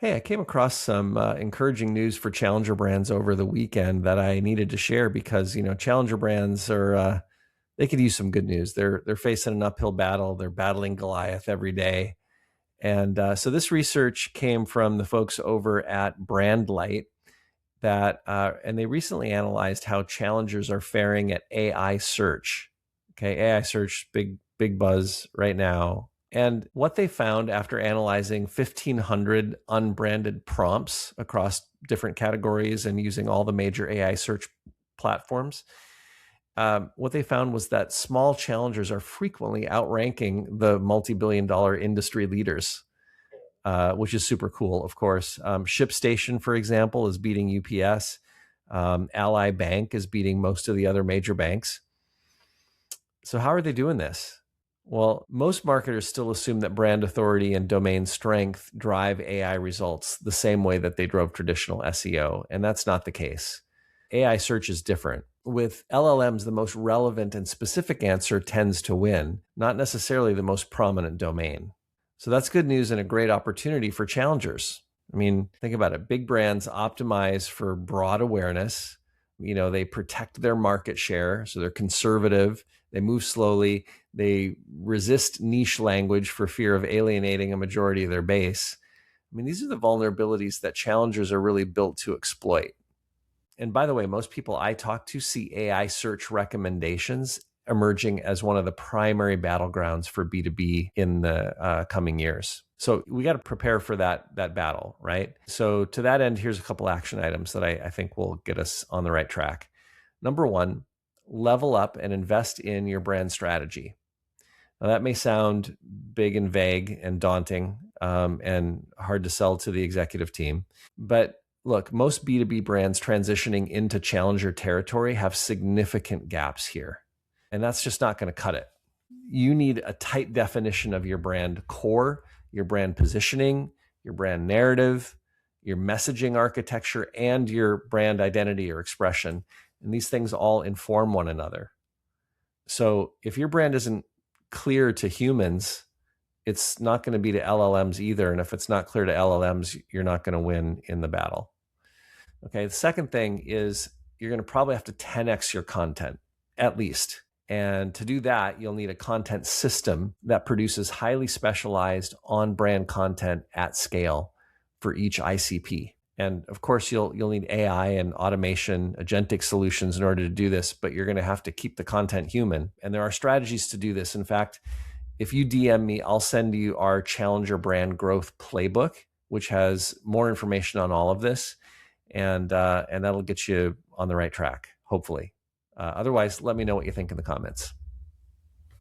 Hey, I came across some encouraging news for challenger brands over the weekend that I needed to share because challenger brands are they could use some good news. They're facing an uphill battle. They're battling Goliath every day, and so this research came from the folks over at Brandlight and they recently analyzed how challengers are faring at AI search. Okay, AI search, big buzz right now. And what they found after analyzing 1,500 unbranded prompts across different categories and using all the major AI search platforms, what they found was that small challengers are frequently outranking the multi-billion-dollar industry leaders, which is super cool, of course. ShipStation, for example, is beating UPS. Ally Bank is beating most of the other major banks. So how are they doing this? Well, most marketers still assume that brand authority and domain strength drive AI results the same way that they drove traditional SEO, and that's not the case. AI search is different. With LLMs, the most relevant and specific answer tends to win, not necessarily the most prominent domain. So that's good news and a great opportunity for challengers. I mean, think about it. Big brands optimize for broad awareness. They protect their market share, so they're conservative. They move slowly. They resist niche language for fear of alienating a majority of their base. I mean, these are the vulnerabilities that challengers are really built to exploit. And by the way, most people I talk to see AI search recommendations emerging as one of the primary battlegrounds for B2B in the coming years. So we got to prepare for that battle, right? So to that end, here's a couple action items that I think will get us on the right track. Number one, level up and invest in your brand strategy. Now that may sound big and vague and daunting and hard to sell to the executive team, but look, most B2B brands transitioning into challenger territory have significant gaps here. And that's just not going to cut it. You need a tight definition of your brand core, your brand positioning, your brand narrative, your messaging architecture, and your brand identity or expression. And these things all inform one another. So if your brand isn't clear to humans, it's not going to be to LLMs either. And if it's not clear to LLMs, you're not going to win in the battle. Okay, the second thing is you're going to probably have to 10x your content, at least. And to do that, you'll need a content system that produces highly specialized on-brand content at scale for each ICP. And of course, you'll need AI and automation, agentic solutions in order to do this, but you're going to have to keep the content human. And there are strategies to do this. In fact, if you DM me, I'll send you our Challenger Brand Growth Playbook, which has more information on all of this. And that'll get you on the right track, hopefully. Otherwise, let me know what you think in the comments.